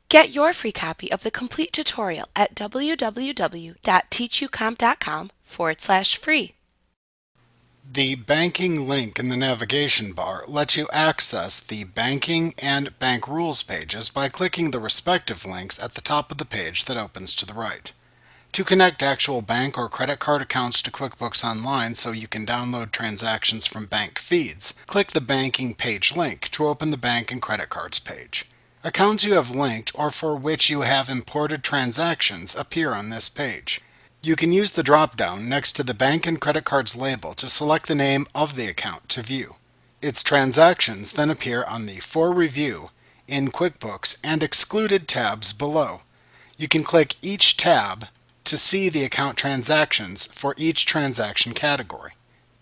Get your free copy of the complete tutorial at www.teachucomp.com/free. The banking link in the navigation bar lets you access the banking and bank rules pages by clicking the respective links at the top of the page that opens to the right. To connect actual bank or credit card accounts to QuickBooks Online so you can download transactions from bank feeds, click the banking page link to open the bank and credit cards page. Accounts you have linked or for which you have imported transactions appear on this page. You can use the drop-down next to the bank and credit cards label to select the name of the account to view. Its transactions then appear on the For Review, in QuickBooks, and Excluded tabs below. You can click each tab to see the account transactions for each transaction category.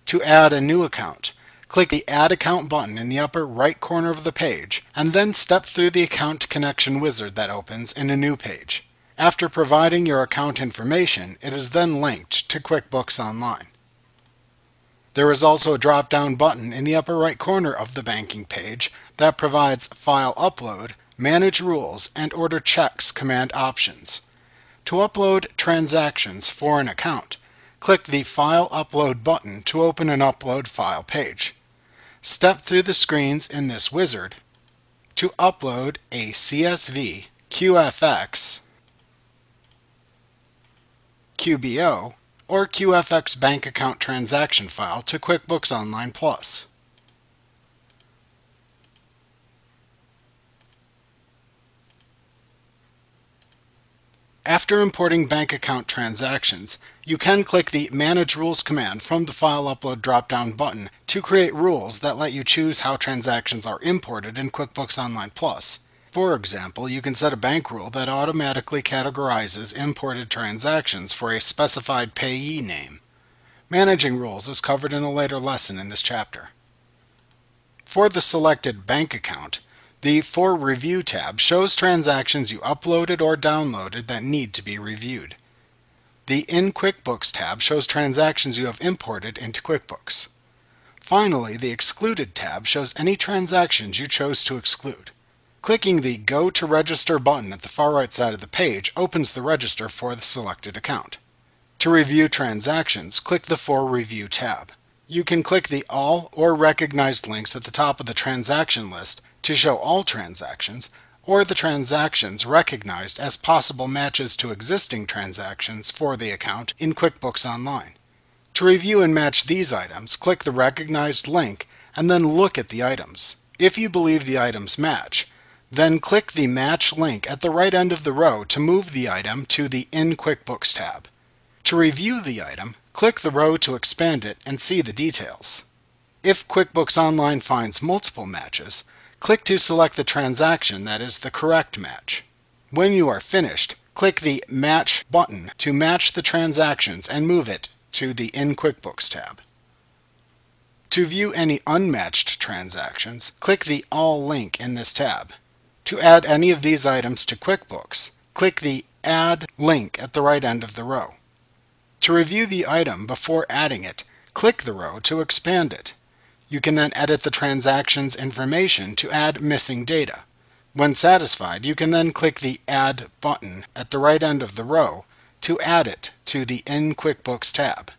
To add a new account, click the Add Account button in the upper right corner of the page, and then step through the Account Connection wizard that opens in a new page. After providing your account information, it is then linked to QuickBooks Online. There is also a drop-down button in the upper right corner of the banking page that provides File Upload, Manage Rules, and Order Checks command options. To upload transactions for an account, click the File Upload button to open an Upload File page. Step through the screens in this wizard to upload a CSV, QFX, QBO, or QFX bank account transaction file to QuickBooks Online Plus. After importing bank account transactions, you can click the Manage Rules command from the File Upload drop-down button to create rules that let you choose how transactions are imported in QuickBooks Online Plus. For example, you can set a bank rule that automatically categorizes imported transactions for a specified payee name. Managing rules is covered in a later lesson in this chapter. For the selected bank account, the For Review tab shows transactions you uploaded or downloaded that need to be reviewed. The In QuickBooks tab shows transactions you have imported into QuickBooks. Finally, the Excluded tab shows any transactions you chose to exclude. Clicking the Go to Register button at the far right side of the page opens the register for the selected account. To review transactions, click the For Review tab. You can click the All or Recognized links at the top of the transaction list to show all transactions, or the transactions recognized as possible matches to existing transactions for the account in QuickBooks Online. To review and match these items, click the Recognized link and then look at the items. If you believe the items match, then click the Match link at the right end of the row to move the item to the In QuickBooks tab. To review the item, click the row to expand it and see the details. If QuickBooks Online finds multiple matches, click to select the transaction that is the correct match. When you are finished, click the Match button to match the transactions and move it to the In QuickBooks tab. To view any unmatched transactions, click the All link in this tab. To add any of these items to QuickBooks, click the Add link at the right end of the row. To review the item before adding it, click the row to expand it. You can then edit the transaction's information to add missing data. When satisfied, you can then click the Add button at the right end of the row to add it to the In QuickBooks tab.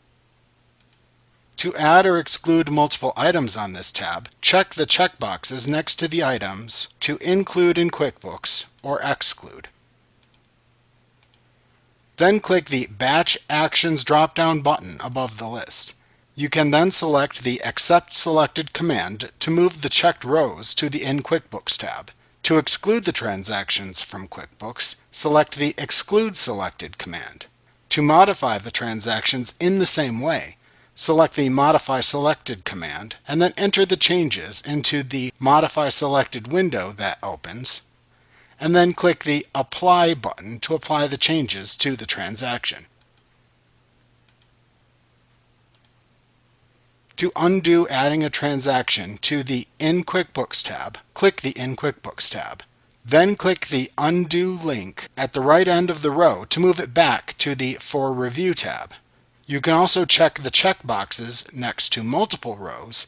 To add or exclude multiple items on this tab, check the checkboxes next to the items to include in QuickBooks or exclude. Then click the Batch Actions drop-down button above the list. You can then select the Accept Selected command to move the checked rows to the In QuickBooks tab. To exclude the transactions from QuickBooks, select the Exclude Selected command. To modify the transactions in the same way, select the Modify Selected command and then enter the changes into the Modify Selected window that opens, and then click the Apply button to apply the changes to the transaction. To undo adding a transaction to the In QuickBooks tab, click the In QuickBooks tab. Then click the Undo link at the right end of the row to move it back to the For Review tab. You can also check the checkboxes next to multiple rows,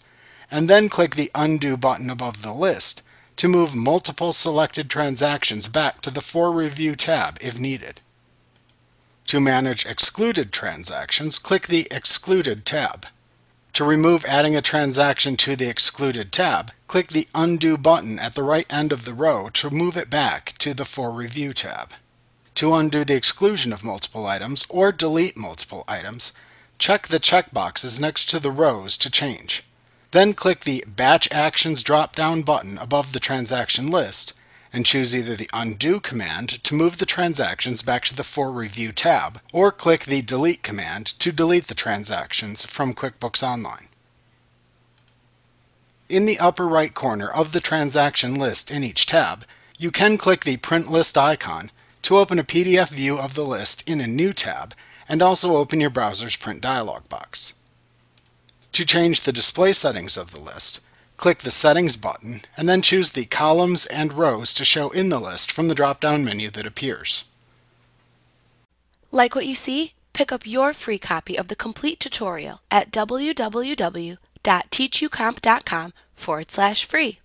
and then click the Undo button above the list to move multiple selected transactions back to the For Review tab if needed. To manage excluded transactions, click the Excluded tab. To remove adding a transaction to the Excluded tab, click the Undo button at the right end of the row to move it back to the For Review tab. To undo the exclusion of multiple items or delete multiple items, check the checkboxes next to the rows to change. Then click the Batch Actions drop-down button above the transaction list and choose either the Undo command to move the transactions back to the For Review tab, or click the Delete command to delete the transactions from QuickBooks Online. In the upper right corner of the transaction list in each tab, you can click the Print List icon to open a PDF view of the list in a new tab and also open your browser's print dialog box. To change the display settings of the list, click the Settings button and then choose the columns and rows to show in the list from the drop-down menu that appears. Like what you see? Pick up your free copy of the complete tutorial at www.teachucomp.com/free.